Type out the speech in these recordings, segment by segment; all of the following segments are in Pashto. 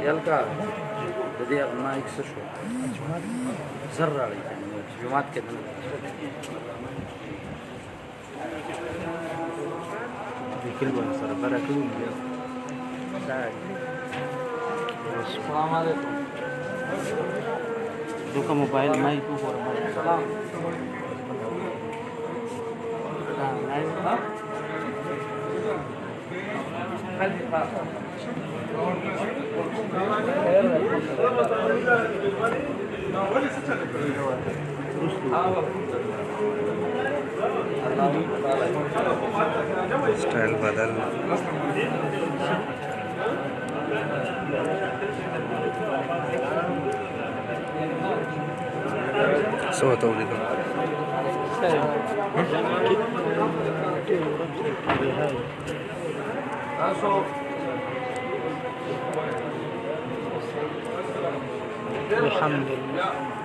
یلکا د دې مایک څه شو زر راړي جمعات کې ذکر به سره برکو السلام علیکم دوکا موبایل مایک کو سلام स्टाइल बदल सो तो الحمد لله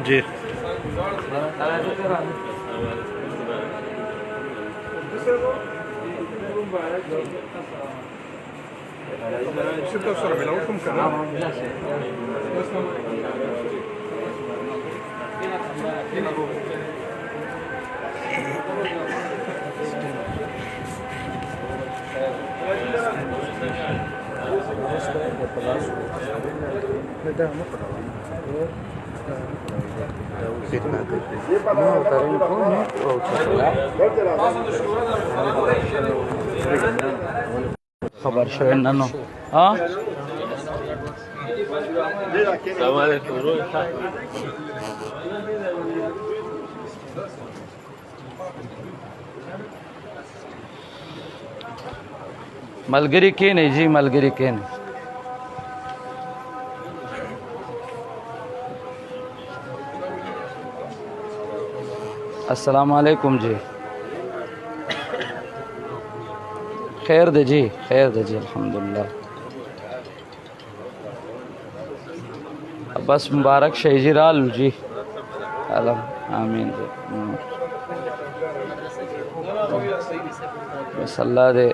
जी خبر شوی نه نو ها السلام علیکم ملګری کې نه جی ملګری کې نه السلام علیکم جی خیر دے جی الحمدللہ بس مبارک شئی جی رالو جی آمین جی بس اللہ دے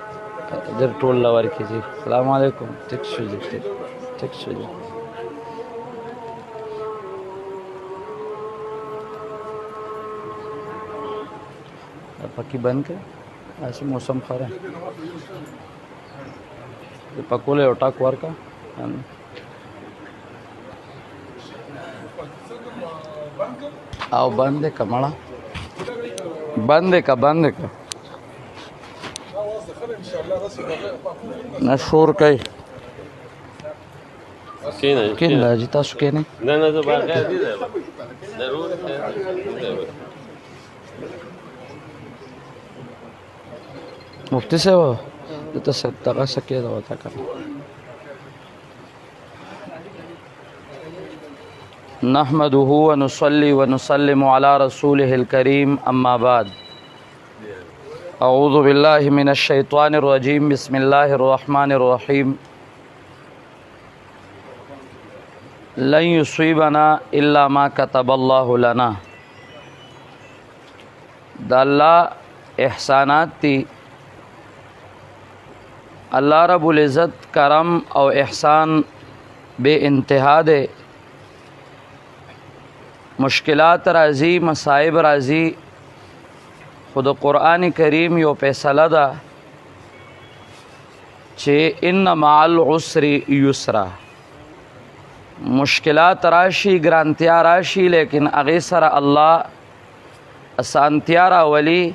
در ټول لور کی جی السلام علیکم ٹھیک شو جی ٹھیک شو جی پکی بند کر ایسے موسم خراب ہے پکولے اور ٹاک وار کا آو بند کا مڑا بند کا نہ شور کئی کین راجی تاسو کینه نه زه باقی دي ضرور مفتی صاحب ته صدقه سکه دا وتا کړه نحمده ونصلي ونسلم على رسوله الكريم اما بعد اعوذ بالله من الشيطان الرجيم بسم الله الرحمن الرحيم لن يصيبنا الا ما كتب الله لنا دا الله احسانات تی اللہ رب العزت کرم او احسان بے انتہا دے مشکلات راضی مصائب راضی خود قرآن کریم یو فیصلہ دا چے ان مع العسر یسرا مشکلات راشی گرانتیا راشی لیکن اغی سر اللہ اسانتیا راولی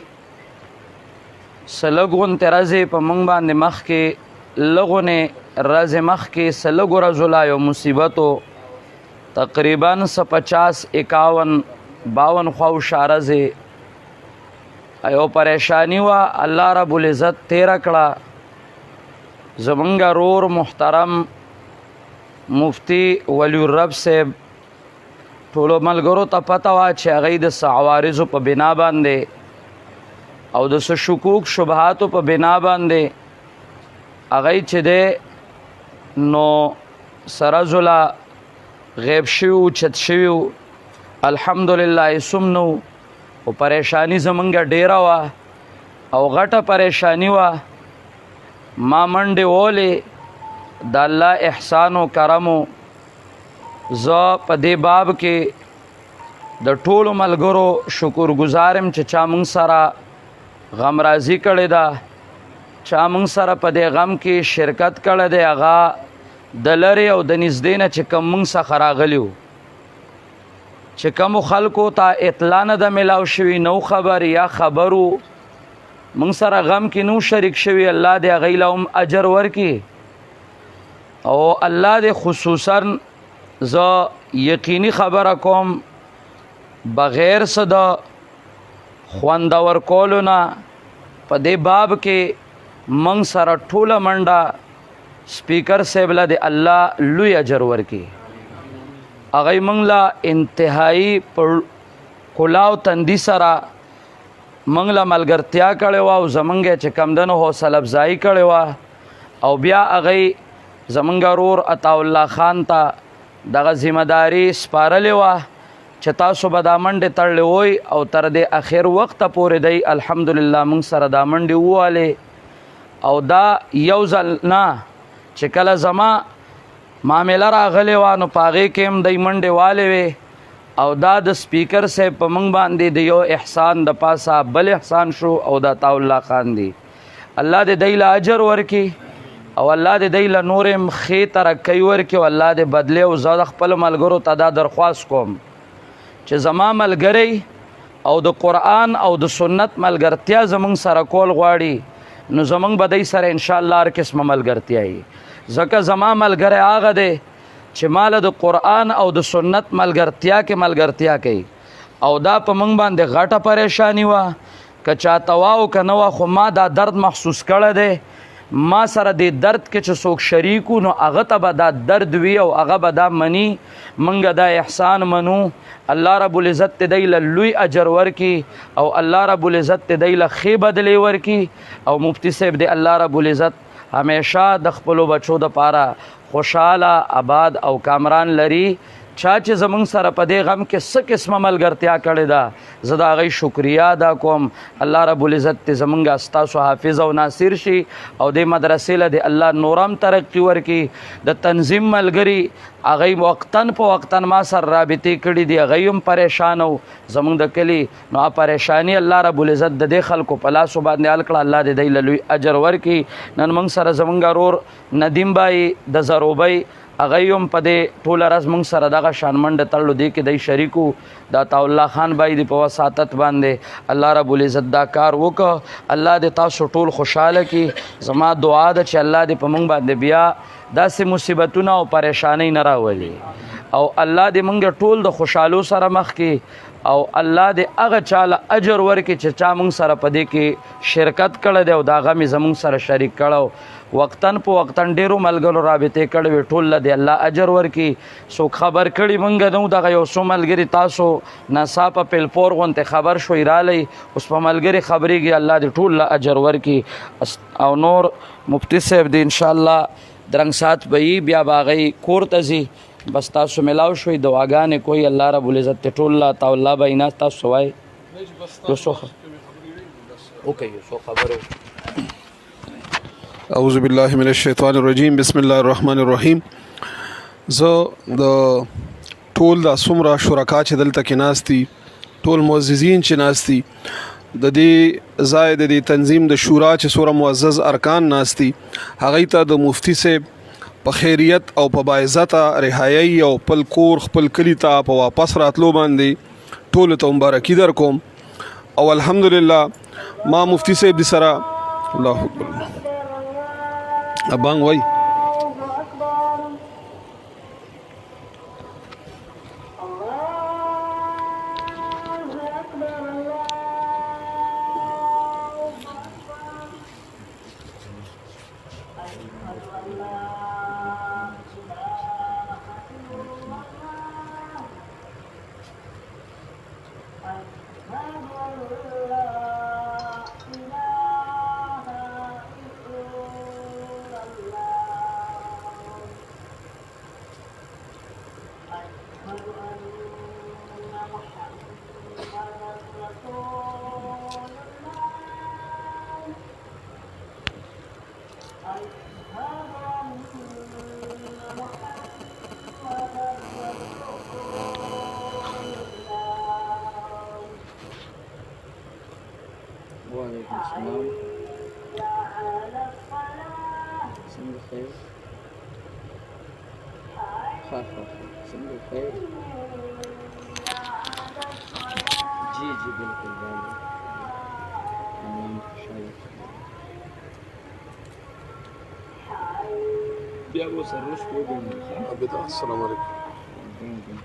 سلګون ترازه په مونږ باندې مخ کې لغونه راز مخ کې سلګو رزلا یو مصیبتو تقریبا 50 51 52 خو شارزه ایو پریشانی وا الله رب العزت تیرا کړه زمونږ رور محترم مفتی ولی الرب صاحب ټولو ملګرو ته پته وا چې هغه د عوارض په بنا باندې او د شکوک شبهات په بنا باندې هغه چې ده نو سرزلا غیب شو چت شو الحمدلله سمنو او پریشانی زمونږ ډیره وه او غټه پریشانی وه. ما منډې وولې د الله احسان و کرمو. زه په دې باب کې د ټولو ملګرو شکرګزار یم چې چا موږ سره غمرازي کړې ده، چا موږ سره په دې غم کې شرکت کړی دی. هغه د لرې او د نږدې نه چې کوم موږ څخه راغلي وو، چې کومو خلکو ته اطلاع نه ده میلاو شوي، نو خبر یا خبرو موږ سره غم کې نو شریک شوي، الله دې هغوی له هم اجر ورکړي. او الله دې خصوصا زه یقیني خبره کوم بغیر څه د خوندور کولو نه په دې باب کې موږ سره ټوله منډه سپیکر صاحب له د الله لوی اجر ورکړي. هغوی موږ له انتهایی کلاو تندي سره موږ له ملګرتیا کړې وه او زمونږ چې کمدنو حوصله افزایي کړې وه. او بیا هغوی زمونږ ورور عطاالله خان ته دغه ذمهداري سپارلې وه چې تاسو به دا منډې تړلې وئ او تر دې اخر وخته پورې دی الحمدلله موږ سره دا منډې ووالې. او دا یو ځل نه چې کله زما معامله راغلې وه نو په هغې کې هم دی منډې والې وې. او دا د سپیکر صاحب په موږ باندې د یو احسان د پاسه بل احسان شو او د عطاالله خان دی. الله دې دی له اجر ورکړي او الله دې دی له نور هم ښې ترقۍ ورکړي او الله دې بدلې. او زه د خپلو ملګرو ته دا درخواست کوم چې زما ملګری او د قرآن او د سنت ملګرتیا زمونږ سره کول غواړي نو زمونږ به دی سره انشاءالله هر قسمه ملګرتیا وي. ځکه زما ملګری هغه دی چې ماله د قرآن او د سنت ملګرتیا کې ملګرتیا کوي. او دا په موږ باندې غټه پریشانی وه، که چاته وا او که نه وه، خو ما دا درد محسوس کړی دی. ما سره د درد کې چې څوک شریک وو نو هغه ته به دا درد وي او هغه به دا مني. موږ دا احسان منو. الله رب العزت دی له لوی اجر ورکي او الله رب العزت دی له ښې بدلې ورکي. او مفتی صاحب دی الله رب العزت همیشه د خپلو بچو دپاره خوشحاله آباد او کامران لري. چا چې زمونږ سره په دې غم کې څه قسمه ملګرتیا کړې ده زه د هغوی شکریه ادا کوم. الله رب العزت دې زمونږ ستاسو حافظ او ناصر شي او دې مدرسې له دې الله نورم ترقي ورکړي. د تنظیم ملګري هغوی وقتاً په وقتاً ما سره رابطې کړي دي، هغوی هم پریشان و زمونږ د کلي. نو پریشانی الله رب العزت د دې خلکو په لاسو باندې حل کړه. الله دې دی له لوی اجر ورکړي. نن موږ سره زمونږ ورور ندیم بای د زروبۍ هغوی هم په دې ټوله ورځ موږ سره دغه شان منډه تړلو دی کې دی شریکو. د عطاالله خان بای دی په وساطت باندې الله رب العزت دا کار وکړه. الله دې تاسو ټول خوشحاله کړي. زما دعا ده چې الله دې په موږ باندې بیا داسې مصیبتونه او پریشانی نه راولي او الله دې موږ ټول د خوشحالو سره مخ کړي او الله دې هغه چاله اجر ورکړي چې چا موږ سره په دې کې شرکت کړی دی او د هغه مې زموږ سره شریک کړی. وقتاً په وقتاً ډېرو ملګرو رابطې کړې وې، ټول له دې الله اجر ورکړي. څوک خبر کړي موږ نه وو، دغه یو څو ملګري تاسو ناڅاپه پیلپور غوندې خبر شوئ رالی، اوس په ملګري خبرېږي. الله دې ټول له اجر ورکړي. او نور مفتی صاحب دې انشاءالله درنګ سات به یي، بیا به هغوی کور ته ځي. بس تاسو ملاو شوئ، دعاګانې کوئ. الله رب العزت دې ټول له تعالی به یې تاسو وایي یو څو وکړئ، یو څو خبرې. اعوذ بالله من الشیطان الرجیم، بسم الله الرحمن الرحیم. زه د ټول د څومره شرکا چې دلته کې ناست دي، ټول معززین چې ناست دي، د دې ځای د دې تنظیم د شورا چې څومره معزز ارکان ناست دي، هغوی ته د مفتی صاحب په خیریت او په باعزته رهایي او خپل کور خپل کلي ته په واپس راتلو باندې ټولو ته مبارکي در کوم. او الحمدلله ما مفتی صاحب دې سره الله اکبر ابانګ وای जी जी बिल्कुल بیا به سروش وګورم. السلام علیکم.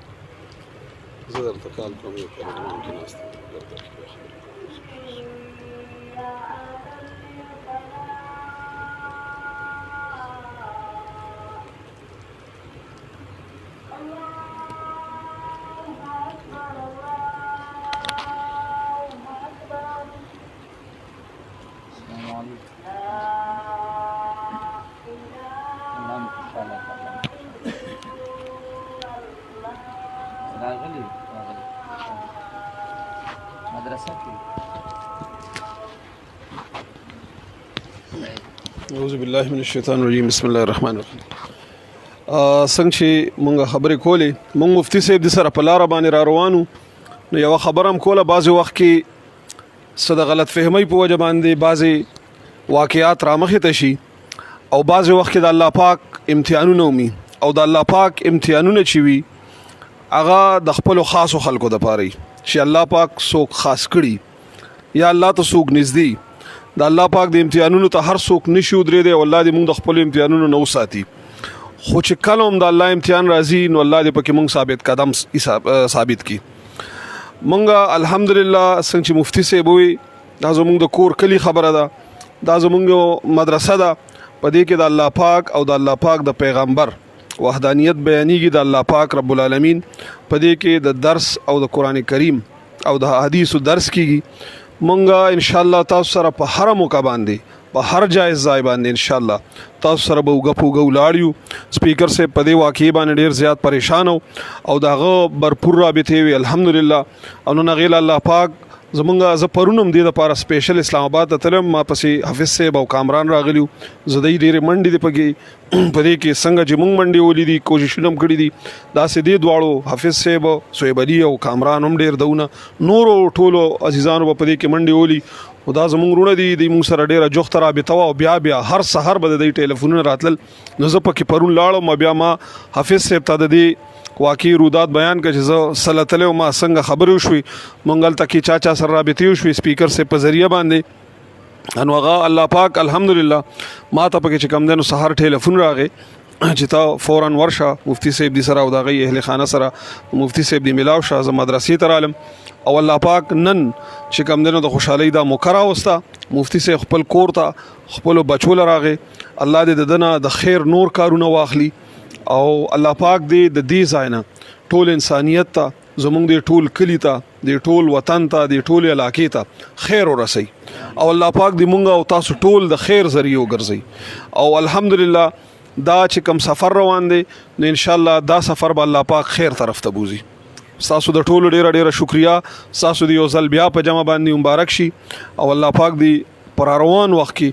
زه درته کال کوم یو پروګرام کې ناست اعوذ بالله من الشیطان الرجیم بسم الله الرحمن الرحیم. څنګه چې مونږ خبرې کولې مونږ مفتی صاحب د سره په لاره باندې را روانو نو یو خبره هم کوله بعضې وخت کې څه د غلط فهمۍ په وجه باندې بعضې واقعات رامخې ته شي او بعضې وخت کې د الله پاک امتحانونه ومي او د الله پاک امتحانونه چې وي هغه د خپلو خاصو خلکو دپاره چې الله پاک څوک خاص کړي یا الله ته څوک نږدې د الله پاک د امتحانونو ته هر څوک نشي ودرېدی او الله دې موږ د خپلو امتحانونو نه وساتي. خو چې کله هم د الله امتحان راځي نو الله دې پکې موږ ثابت قدم ثابت کړي. موږ الحمدلله څنګه چې مفتی صاحب ووي دا زموږ د کور کلي خبره ده، دا زموږ مدرسه ده، په دې کې د الله پاک او د الله پاک د پیغمبر وحدانیت بیانېږي، د الله پاک رب العالمین په دې کې د درس او د قرآن کریم او د حدیثو درس کیږي. مونږه ان شاء الله تاسو سره په هر موقع باندې په هر جایز ځای باندې ان شاء الله تاسو سره به وګپو لاړیو. سپیکر سے په دې واقعي باندې ډیر زیات پریشان او داغه برپور رابطه وی الحمدلله او نو غیل الله پاک زمونږه ز پرونم دې د پاره سپیشل اسلام آباد ته تلم ما پسې حافظ صاحب او کامران راغلیو زدی ډیره منډي دی پګي په دې کې څنګه چې مونږ منډي ولې دي کوششونه هم کړی دي دا سې دې دواړو حافظ صاحب سہیب علي او کامران هم ډیر دونه نورو ټولو عزیزانو په دې کې منډي ولي او دا زمونږ رونه دي د موږ سره ډیره جوخته رابطه او بیا هر سحر به د ټلیفونونه راتلل نو زه پکې پرون لاړم بیا ما حافظ صاحب ته د دې واقعي رودات بیان کړ چې زه سلطله ما څنګه خبرې وشوي مونږ تل کې چا سره رابطې وشوي سپیکر سے په ذریعہ باندې انو هغه الله پاک الحمدلله ما ته پکې چې کم دنو سحر ټلیفون راغې چې تا فورن ورشه مفتی صاحب دي سره او دغه اهل خانه سره مفتی صاحب دی ملاو شه ز مدرسې ته رالم او الله پاک نن چې کم دنو د خوشحالي دا مکرا وستا مفتی صاحب خپل کور ته خپل بچو لراغه الله دې دنه د خیر نور کارونه واخلي او الله پاک دې د دې ځاینا ټول انسانیت ته زمونږ دې ټول کلی ته دې ټول وطن ته دې ټول علاقې ته خیر ورسي او الله پاک دې مونږ او تاسو ټول د خیر ذریعہ وګرځي او الحمدلله دا چې کوم سفر روان دی نو ان شاء الله دا سفر به الله پاک خیر طرف ته بوزي. تاسو د ټولو ډیره شکریا تاسو دې یو ځل بیا په جمع باندې مبارک شي او الله پاک دې پر روان وخت کې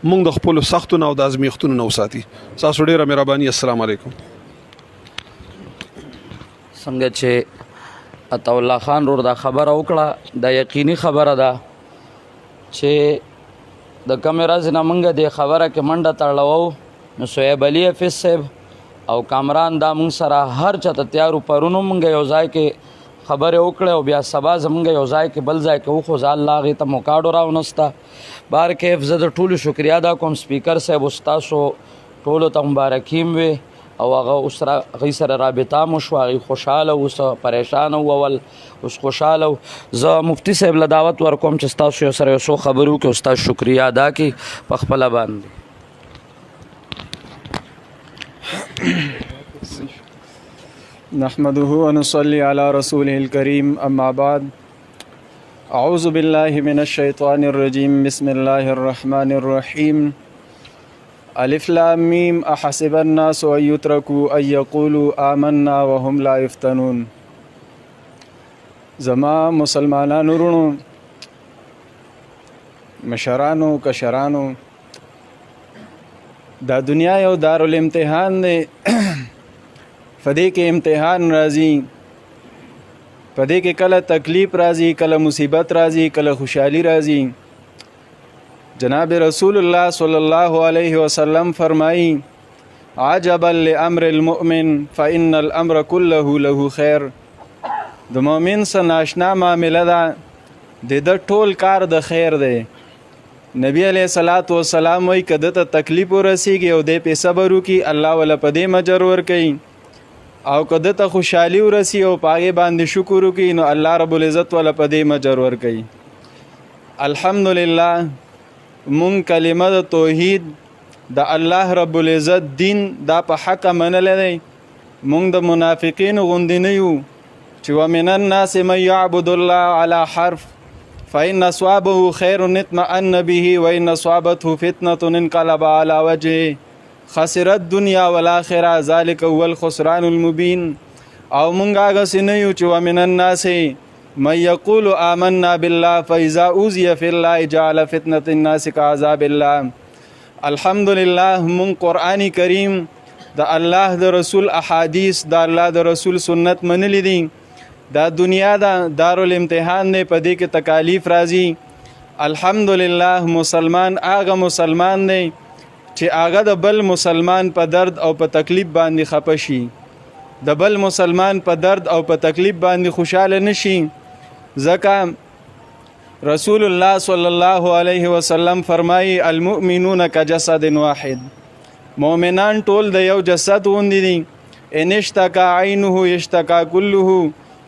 مونږ د خپل سختونو او د ازمیختونو نو ساتي. تاسو ډیره مهرباني. السلام علیکم. څنګه چې عطا الله خان ور دا خبره وکړه دا یقیني خبره ده چې د کیمرا زنه مونږ د خبره کې منډه تړلو نو سہیب علي حافظ صاحب او کامران دا مونږ سره هر چاته تیارو پرونو مونږ یو ځای کې خبره وکړه او بیا سبا زمونږ یو ځای کې بل ځای کې وخو ځال الله غي ته موکاډو راونستا بار کې زه د ټولو شکریا دا کوم سپیکر صاحب استادو ټولو ته مبارکیم وي او هغه اوس غي سره رابطه مو شو غي خوشاله اوس پریشان او اول اوس خوشاله زه مفتی صاحب له دعوت ورکوم چې تاسو سره یو خبرو کې استاد شکریا ادا کی په خپل باندې نحمده ونصلي على رسوله الكريم أما بعد أعوذ بالله من الشيطان الرجيم بسم الله الرحمن الرحيم ألف لام ميم أحسب الناس أن يتركوا أن يقولوا آمنا وهم لا يفتنون. زما مسلمانانو ورونو مشرانو کشرانو دا دنیا یو دارالامتحان دی فدې کې امتحان راځي پدې کې کله تکلیف راځي کله مصیبت راځي کله خوشحالي راځي. جناب رسول الله صلی الله علیه وسلم فرمایي عجبا لامر المؤمن فان الامر كله له خیر. د مؤمن سره ناشنا معامله ده د ټول کار د خیر دی. نبی علیہ الصلوۃ والسلام وی کده ته تکلیف ورسیږي او د په صبر وکي الله ولا په دې مجر ور کوي، او کده ته خوشحالي ورسی او پاګه باندې شکر وکي نو الله رب العزت ولا په دې مجر ور کوي. الحمدلله مون کلمه د توحید د الله رب العزت دین دا په حق منل دی. مونږ د منافقین غوندې نه یو چې ومن الناس من يعبد الله على حرف فإن أصابه خير اطمأن به وإن أصابته فتنة انقلب على وجهه خسر الدنيا والآخرة ذلك هو الخسران المبين. او مونږ هغه سنیو چې ومن الناس من يقول آمنا بالله فإذا أوذي في الله جعل فتنة الناس كعذاب الله. الحمدلله مونږ قرآن کریم د الله د رسول احادیث د الله د رسول سنت منلی دي. دا دنیا دا دارالامتحان نه پدې کې تکالیف راځي. الحمدلله مسلمان هغه مسلمان دی چې هغه د بل مسلمان په درد او په تکلیف باندې خپه شي، د بل مسلمان په درد او په تکلیف باندې خوشاله نشي. ځکه رسول الله صلی الله علیه وسلم فرمایي المؤمنون کجسد واحد، مؤمنان ټول د یو جسد غوندې دي. ان اشتکا عینه یشتکا کله،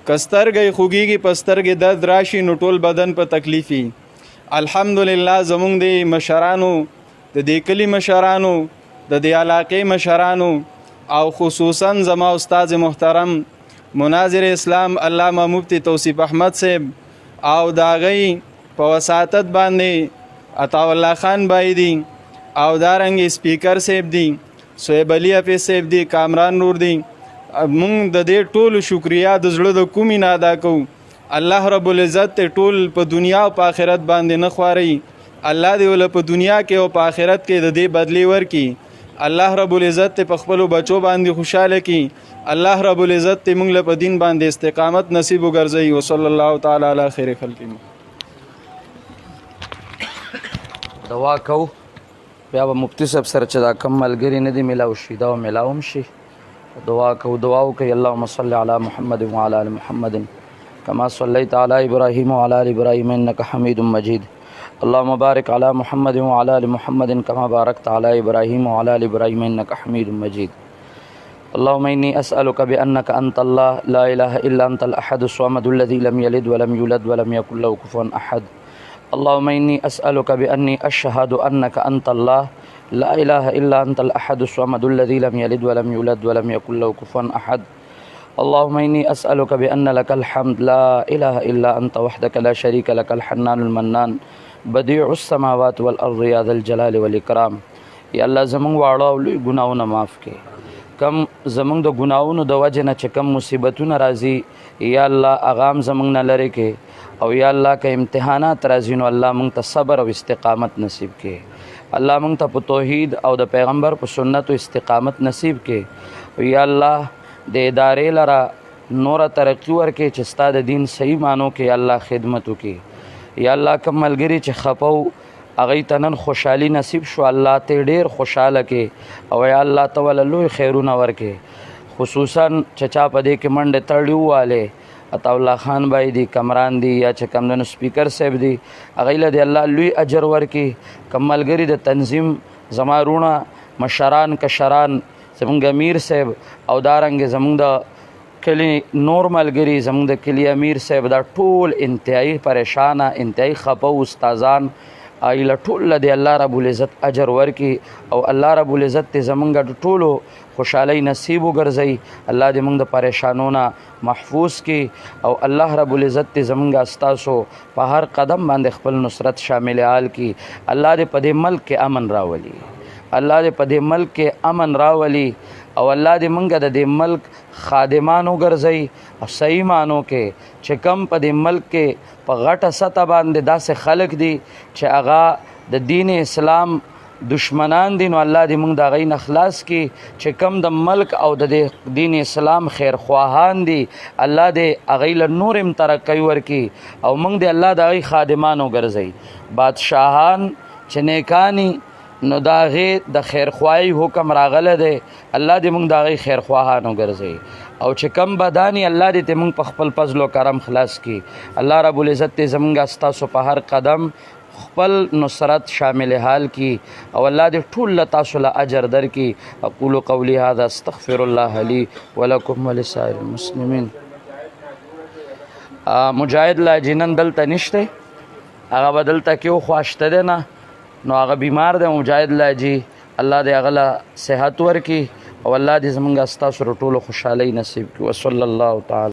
کسترګي خوګيږي پسترګي درد راشي نو ټول بدن په تکلیفي. الحمدلله زمونږ د مشرانو د دې کلی مشرانو د دې علاقې مشرانو او خصوصا زما استاد محترم مناظر اسلام علامه مفتی توصیف احمد صاحب او دا غي په وساتت باندې عطا الله خان بایدی او دارنګ سپیکر صاحب دی، سہیب علی حفیظ صاحب دی، کامران نور دی. مونږ د دې ټولو شکریا د زړه د کومې نه ادا کوو. الله رب العزت ټول په دنیا او په آخرت باندې نه خواري. الله دې ول په دنیا کې او په آخرت کې د دې بدلی ورکي. الله رب العزت په خپل بچو باندې خوشاله کی. الله رب العزت موږ له په دین باندې استقامت نصیب وګرځي. وصلی الله تعالی علی خیر خلق. دعا کو بیا به مفتی صاحب سره چې دا کم ملګري نه دي ملاو شي دا ملاوم شي. دعا کو کوي اللهم صل علی محمد وعلى ال محمد كما صليت على ابراهيم وعلى ال ابراهيم انك حميد مجيد. اللهم بارك على محمد وعلى ال محمد كما باركت على ابراهيم وعلى ال ابراهيم انك حميد مجيد. اللهم اني اسالك بانك انت الله لا اله الا انت الاحد الصمد الذي لم يلد ولم يولد ولم يكن له كفوا احد. اللهم اني اسالك باني اشهد انك انت الله لا إله إلا أنت الأحد الصمد الذي لم يلد ولم يولد ولم يكن له كفوا أحد. اللهم إني أسألك بأن لك الحمد لا إله إلا أنت وحدك لا شريك لك الحنان المنان بديع السماوات والأرض يا ذا الجلال والإكرام. یا الله زمونږ واړه او لوی ګناهونه معاف کړي. کم زمونږ د ګناهونو د وجې نه چې کم مصیبتونه راځي یا الله هغه هم زمونږ نه لرې کړي، او یا الله که امتحانات راځي نو الله مونږ ته صبر او استقامت نصیب کړي. الله مونږ ته په توحید او د پیغمبر په سنت او استقامت نصیب کړي. یا الله د ادارې لره نوره ترقی ورکړي چې ستا د دین صحیح معنو کې یا الله خدمت وکړي. یا الله کوم ملګري چې خپه هغوی ته نن خوشحالي نصیب شو الله ته ډېر خوشحاله کړي، او یا الله ته وله لوی خیرونه ورکړي. خصوصا چې چا په دې کې منډې تړلې ووالې عطا الله خان بای دی، کمران دی، یا چې کمدنو سپیکر صاحب دی، هغوی له د الله لوی اجر ورکړي. کم ملګري د تنظیم زما رونه مشران کشران زمونږ امیر صاحب او دارنګې زمونږ د کلی نور ملګري زمونږ د کلی امیر صاحب دا ټول انتهایی پریشانه انتهایی خپه استادان ایله ټول له د الله رب العزت اجر ورکړي، او الله رب العزت ته زمونږ د ټولو خوشحالۍ نصیب وګرځوي. الله دې موږ د پریشانونو محفوظ کړي، او الله رب العزت ته زمونږ ستاسو په هر قدم باندې خپل نصرت شامل حال کړي. الله دې په دې ملک کې امن راولي، الله دې په دې ملک کې امن راولي، او الله دې موږ د دې ملک خادمان وګرځوي. او صحیح معنو کې چې کم په دې ملک کې په غټه سطح باندې داسې خلک دي چې هغه د دین اسلام دشمنان دي، نو الله دې موږ د هغوی نه خلاص کړي. چې کم د ملک او د دین اسلام خیرخواهان دي الله دې هغوی له نور هم ترقی ورکړي، او موږ دې الله د هغوی خادمان وګرځوي. بادشاهان چې نیکانی نو د هغې د خیرخواهي حکم راغلی دی. الله دې موږ د هغې خیرخواهانو ګرځوي او چې کم بداني الله دې ته موږ په خپل فضل و کرم خلاص کړي. الله رب العزت دې زموږ ستاسو په هر قدم خپل نصرت شامل حال کی او الله دې ټول تاسو له اجر درکړي. اقول قولي هذا استغفر الله لي ولكم ولسائر المسلمين. مجاهد لا جنن دلته نشته، هغه بدلته کې خو اشته ده نه، نو هغه بیمار ده مجاهد لا جی، الله دې هغه له صحت ورکړي او الله دې زمونږ ستاسو ټولو خوشحالۍ نصیب کړي. وصلی الله تعالی